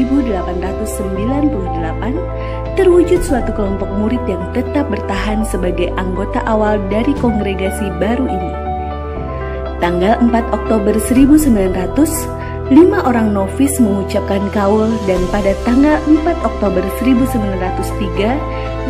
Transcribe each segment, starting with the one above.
1898, terwujud suatu kelompok murid yang tetap bertahan sebagai anggota awal dari kongregasi baru ini. Tanggal 4 Oktober 1900, 5 orang novis mengucapkan kaul dan pada tanggal 4 Oktober 1903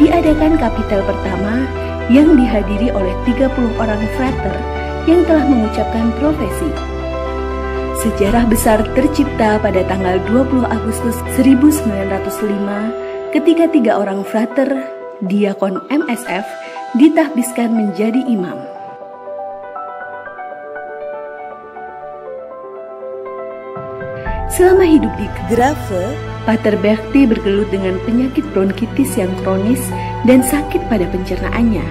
diadakan kapital pertama yang dihadiri oleh 30 orang frater yang telah mengucapkan profesi. Sejarah besar tercipta pada tanggal 20 Agustus 1905 ketika 3 orang frater, diakon MSF, ditahbiskan menjadi imam. Selama hidup di Grave, Pater Berti bergelut dengan penyakit bronkitis yang kronis dan sakit pada pencernaannya.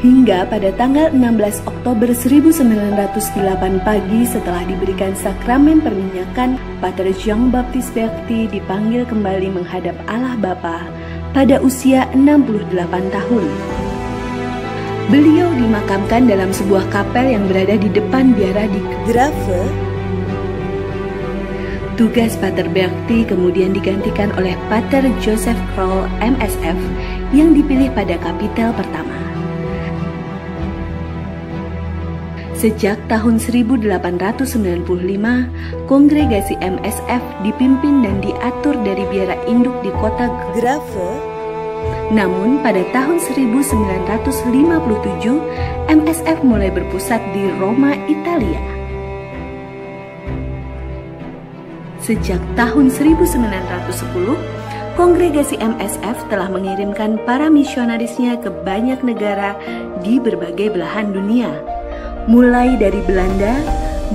Hingga pada tanggal 16 Oktober 1908 pagi setelah diberikan sakramen perminyakan, Pater Jean-Baptiste Berti dipanggil kembali menghadap Allah Bapa pada usia 68 tahun. Beliau dimakamkan dalam sebuah kapel yang berada di depan biara di Grave. Tugas Pater Berti kemudian digantikan oleh Pater Joseph Kroll MSF yang dipilih pada kapitel pertama. Sejak tahun 1895, kongregasi MSF dipimpin dan diatur dari biara induk di kota Grave. Namun pada tahun 1957, MSF mulai berpusat di Roma, Italia. Sejak tahun 1910, kongregasi MSF telah mengirimkan para misionarisnya ke banyak negara di berbagai belahan dunia, mulai dari Belanda,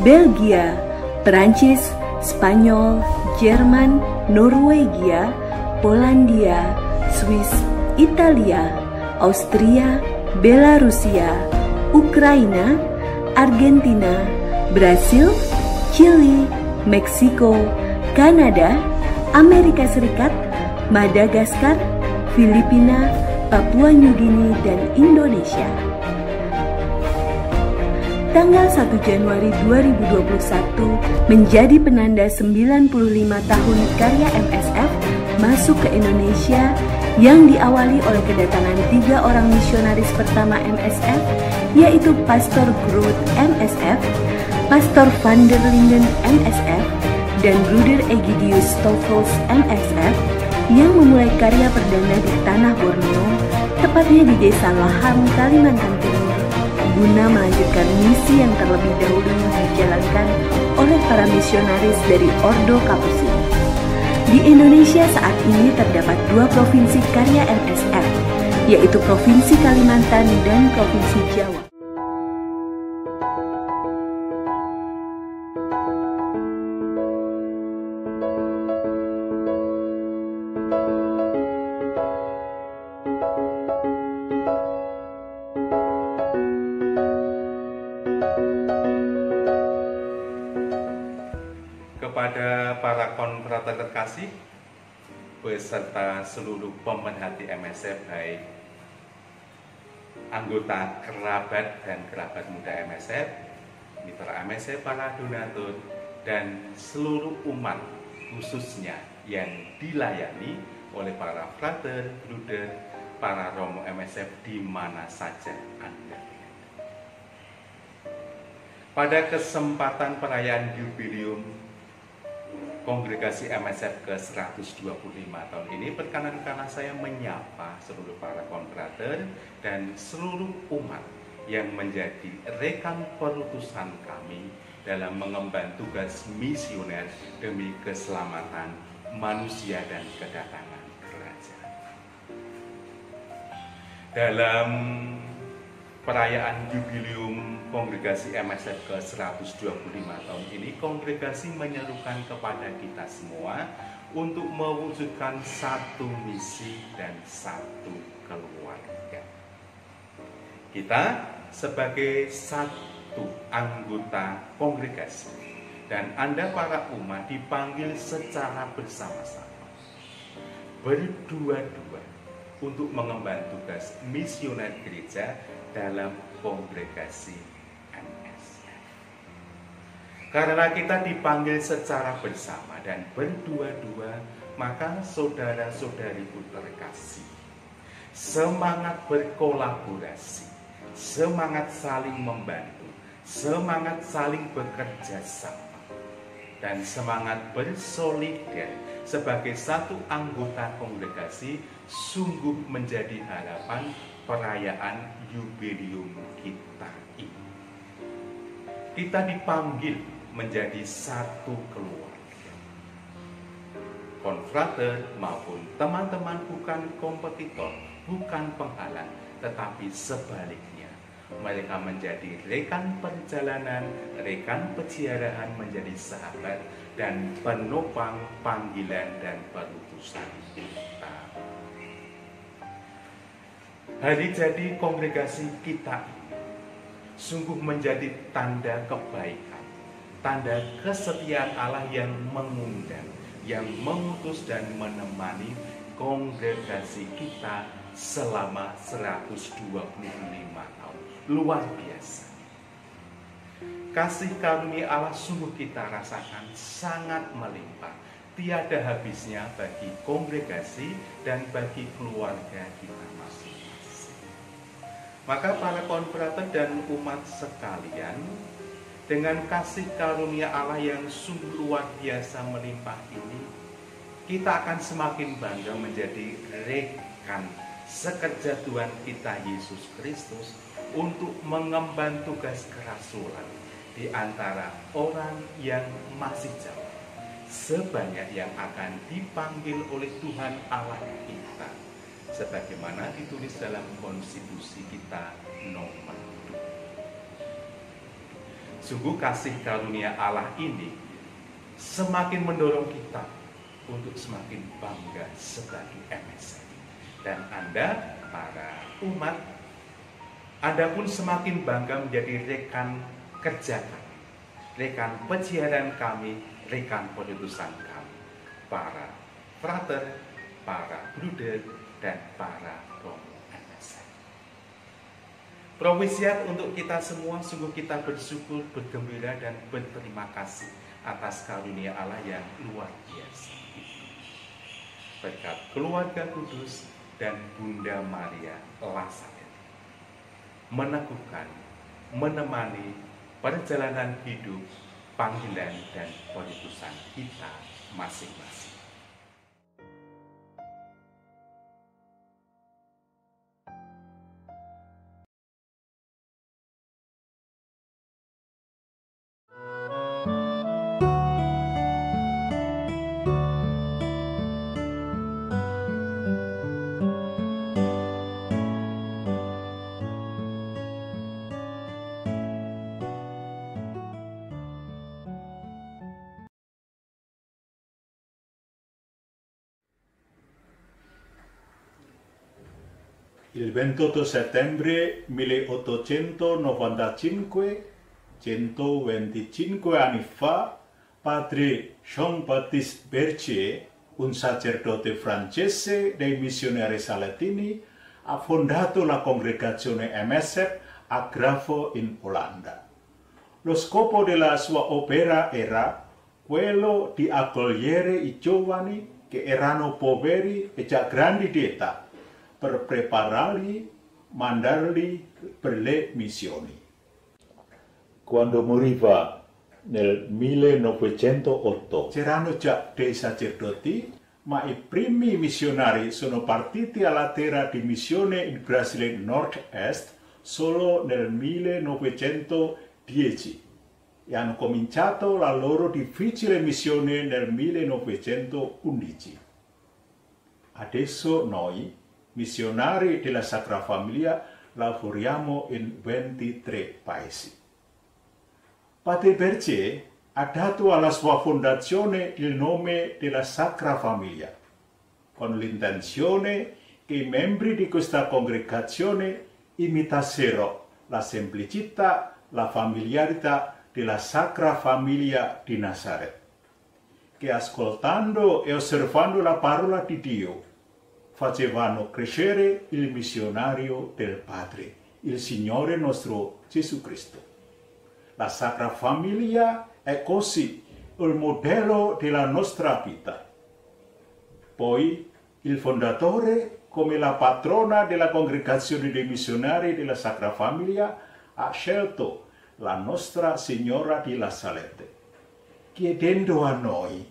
Belgia, Perancis, Spanyol, Jerman, Norwegia, Polandia, Swiss, Italia, Austria, Belarusia, Ukraina, Argentina, Brasil, Chili, Meksiko, Kanada, Amerika Serikat, Madagaskar, Filipina, Papua New Guinea, dan Indonesia. Tanggal 1 Januari 2021 menjadi penanda 95 tahun karya MSF masuk ke Indonesia yang diawali oleh kedatangan 3 orang misionaris pertama MSF, yaitu Pastor Groot MSF, Pastor Van der Linden MSF, dan Bruder Egidius Stoffels MSF yang memulai karya perdana di tanah Borneo, tepatnya di Desa Laham, Kalimantan Timur, guna melanjutkan misi yang terlebih dahulu dijalankan oleh para misionaris dari Ordo Capucin. Di Indonesia saat ini terdapat 2 provinsi karya MSF, yaitu Provinsi Kalimantan dan Provinsi Jawa. Kepada para konfrater terkasih beserta seluruh pemerhati MSF, baik anggota kerabat dan kerabat muda MSF, mitra MSF, para donatur, dan seluruh umat khususnya yang dilayani oleh para frater, bruder, para romo MSF di mana saja Anda. Pada kesempatan perayaan jubileum Kongregasi MSF ke-125 tahun ini, perkenankanlah saya menyapa seluruh para konfrater dan seluruh umat yang menjadi rekan perutusan kami dalam mengemban tugas misioner demi keselamatan manusia dan kedatangan kerajaan. Dalam perayaan jubileum Kongregasi MSF ke-125 tahun ini, kongregasi menyerukan kepada kita semua untuk mewujudkan satu misi dan satu keluarga. Kita sebagai satu anggota kongregasi dan Anda para umat dipanggil secara bersama-sama, berdua-dua, untuk mengemban tugas misioner gereja dalam kongregasi MSF. Karena kita dipanggil secara bersama dan berdua-dua, maka saudara-saudariku terkasih, semangat berkolaborasi, semangat saling membantu, semangat saling bekerja sama, dan semangat bersolidar sebagai satu anggota kongregasi sungguh menjadi harapan perayaan yubileum kita ini. Kita dipanggil menjadi satu keluarga. Konfrater maupun teman-teman bukan kompetitor, bukan penghalang, tetapi sebaliknya. Mereka menjadi rekan perjalanan, rekan peziarahan, menjadi sahabat dan penopang panggilan dan perutusan kita. Hari jadi kongregasi kita ini sungguh menjadi tanda kebaikan, tanda kesetiaan Allah yang mengundang, yang mengutus dan menemani kongregasi kita selama 125 tahun. Luar biasa. Kasih karunia Allah sungguh kita rasakan sangat melimpah, tiada habisnya bagi kongregasi dan bagi keluarga kita masing-masing. Maka para konfrater dan umat sekalian, dengan kasih karunia Allah yang sungguh luar biasa melimpah ini, kita akan semakin bangga menjadi rekan sekerja Tuhan kita Yesus Kristus untuk mengemban tugas kerasulan di antara orang yang masih jauh, sebanyak yang akan dipanggil oleh Tuhan Allah kita, sebagaimana ditulis dalam konstitusi kita nomor 2. Sungguh kasih karunia Allah ini semakin mendorong kita untuk semakin bangga sebagai MSF. Dan Anda, para umat, Anda pun semakin bangga menjadi rekan kerja kami, rekan peziarahan kami, rekan perutusan kami, para frater, para bruder, dan para romo MSF. Provisiat untuk kita semua, sungguh kita bersyukur, bergembira, dan berterima kasih atas karunia Allah yang luar biasa. Berkat keluarga kudus dan Bunda Maria Lasaret, meneguhkan, menemani perjalanan hidup, panggilan, dan perutusan kita masing-masing. Il 28 settembre 1895, 125 anni fa, padre Jean-Baptiste Berthier, un sacerdote francese dei missionari salatini, ha fondato la congregazione MSF a Grafo in Olanda. Lo scopo della sua opera era quello di accogliere i giovani che erano poveri e già grandi di età, per prepararli, mandarli per le missioni. Quando moriva nel 1908 c'erano già dei sacerdoti, ma i primi missionari sono partiti alla terra di missione in Brasile Nord-Est solo nel 1910 e hanno cominciato la loro difficile missione nel 1911. Adesso noi, missionari della Sacra Famiglia, lavoriamo in 23 paesi. Padre Berthier ha dato alla sua fondazione il nome della Sacra Famiglia, con l'intenzione che i membri di questa congregazione imitassero la semplicità, la familiarità della Sacra Famiglia di Nazareth, che ascoltando e osservando la parola di Dio facevano crescere il missionario del Padre, il Signore nostro Gesù Cristo. La Sacra Famiglia è così il modello della nostra vita. Poi il fondatore, come la patrona della congregazione dei missionari della Sacra Famiglia, ha scelto la Nostra Signora di La Salette, chiedendo a noi,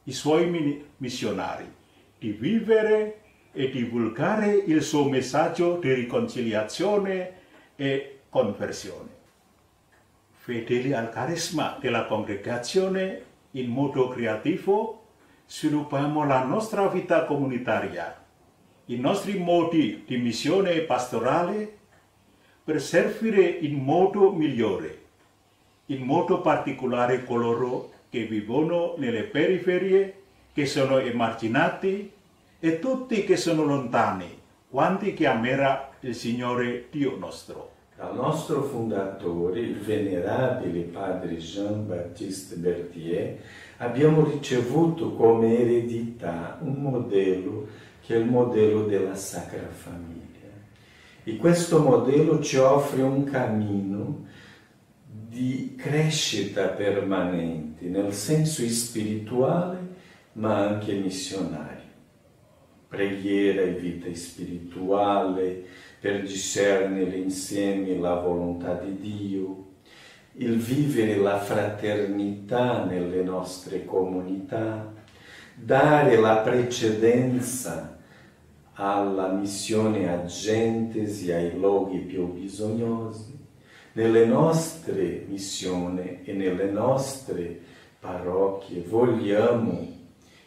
i suoi missionari, di vivere e divulgare il suo messaggio di riconciliazione e conversione. Fedeli al carisma della congregazione, in modo creativo, sviluppiamo la nostra vita comunitaria, i nostri modi di missione pastorale, per servire in modo migliore, in modo particolare coloro che vivono nelle periferie, che sono emarginati e tutti che sono lontani, quanti chiamerà il Signore Dio nostro. Dal nostro fondatore, il venerabile padre Jean-Baptiste Berthier, abbiamo ricevuto come eredità un modello che è il modello della Sacra Famiglia. E questo modello ci offre un cammino di crescita permanente, nel senso spirituale ma anche missionario. Preghiera e vita spirituale per discernere insieme la volontà di Dio, il vivere la fraternità nelle nostre comunità, dare la precedenza alla missione a gentes e ai luoghi più bisognosi. Nelle nostre missioni e nelle nostre parrocchie vogliamo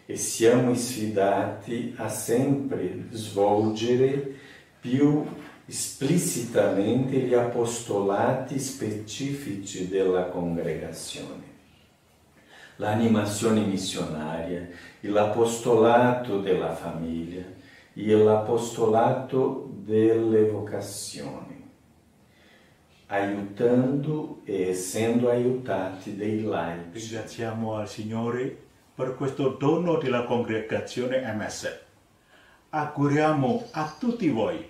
e siamo sfidati a sempre svolgere più esplicitamente gli apostolati specifici della congregazione. L'animazione missionaria, l'apostolato della famiglia e l'apostolato delle vocazioni, aiutando e essendo aiutati dai laici. Ringraziamo al Signore per questo dono della congregazione MSF. Auguriamo a tutti voi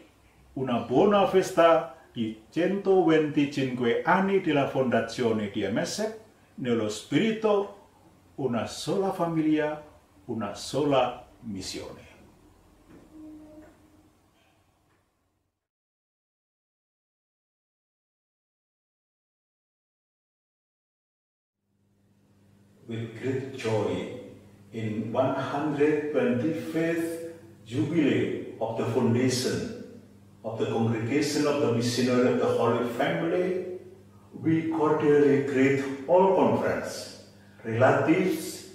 una buona festa di 125 anni della fondazione di MSF, nello spirito una sola famiglia, una sola missione. With great joy, in 125th Jubilee of the foundation of the Congregation of the Missionary of the Holy Family, we cordially greet all conference, relatives,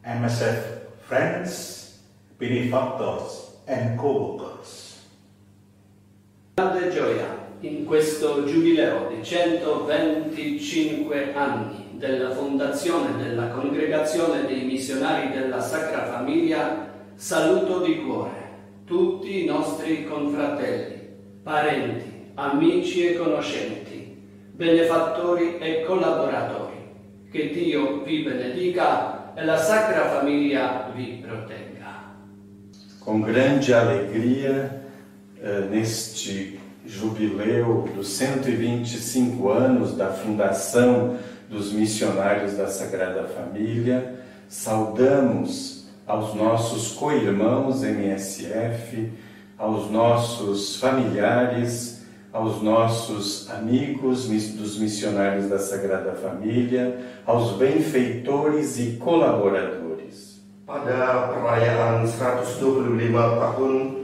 MSF friends, benefactors, and co-workers. Grande gioia in questo giubileo di 125 anni della fondazione della Congregazione dei Missionari della Sacra Famiglia, saluto di cuore tutti i nostri confratelli, parenti, amici e conoscenti, benefattori e collaboratori. Che Dio vi benedica e la Sacra Famiglia vi protegga. Com grande alegria, neste jubileu dos 125 anos da fundação dos missionários da Sagrada Família, saudamos aos nossos co-irmãos MSF, aos nossos familiares, aos nossos amigos dos missionários da Sagrada Família, aos benfeitores e colaboradores. Pada perayaan 125 tahun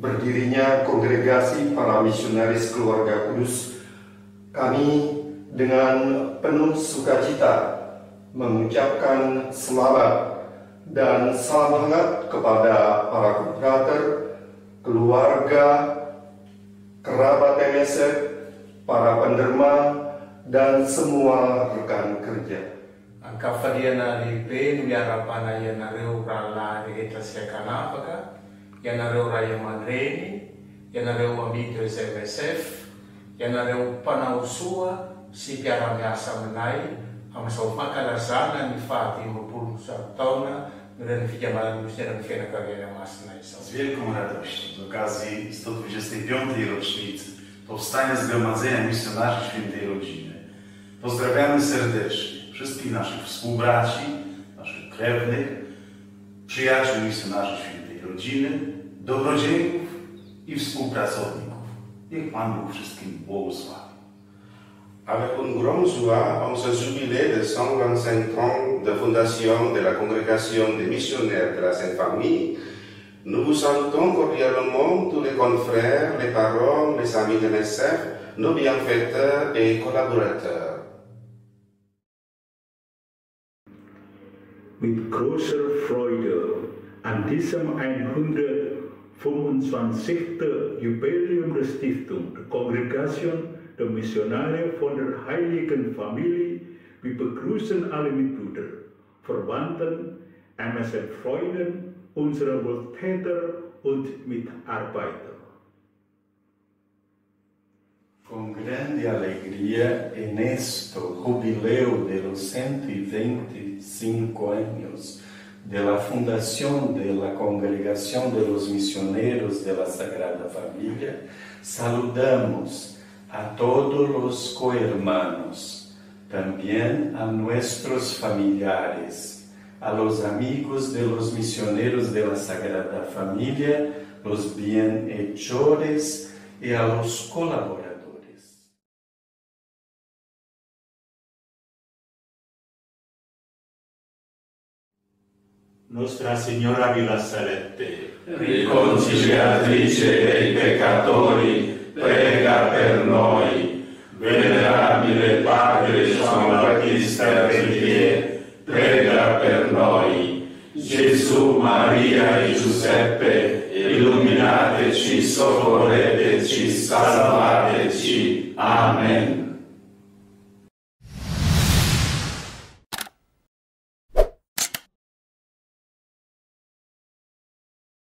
berdirinya Kongregasi Para Misionaris Keluarga Kudus, kami dengan penuh sukacita mengucapkan selamat dan salam hangat kepada para konfrater, keluarga, kerabat MSF, para penderma, dan semua rekan kerja. Kafadia di pen biarapana ya nareu rala de etasia kanapaka ya nareu raya madreni ya nareu ambito MSF ya nareu panausua si piara biasa menai ama sau makalasana ni fati mopul sa tauna nren fiamala musera fiana kagena masna isa. Z wielką radością z okazji 125. rocznicy powstania Zgromadzenia Misjonarzy Świętej Rodziny pozdrawiamy serdecznie wszystkich naszych współbraci, naszych krewnych, przyjaciół misjonarzy Świętej Rodziny, dobrodziejów i współpracowników. Niech Pan Bóg wszystkim błogosławi. Avec une grande joie, en ce jubilé de 125 ans de fondation de la Congrégation des missionnaires de la Sainte Famille, nous vous salutons cordialement tous les confrères, les parents, les amis de MSF, nos bienfaiteurs et collaborateurs. Mit großer Freude an diesem 125. Jubiläum der Stiftung der Kongregation der Missionare von der Heiligen Familie. Wir begrüßen alle Mitbrüder, Verwandten, MSF-Freunden, unsere Wohltäter und Mitarbeiter. Com grande alegria, neste jubileu de los 125 años de la fundación de la Congregación de los Misioneros de la Sagrada Familia, saludamos a todos los cohermanos, también a nuestros familiares, a los amigos de los misioneros de la Sagrada Familia, los bienhechores y a los colaboradores. Nostra Signora di La Salette, riconciliatrice dei peccatori, prega per noi. Venerabile Padre Gian Battista Bertier, prega per noi. Gesù, Maria e Giuseppe, illuminateci, soccorreteci, salvateci. Amen.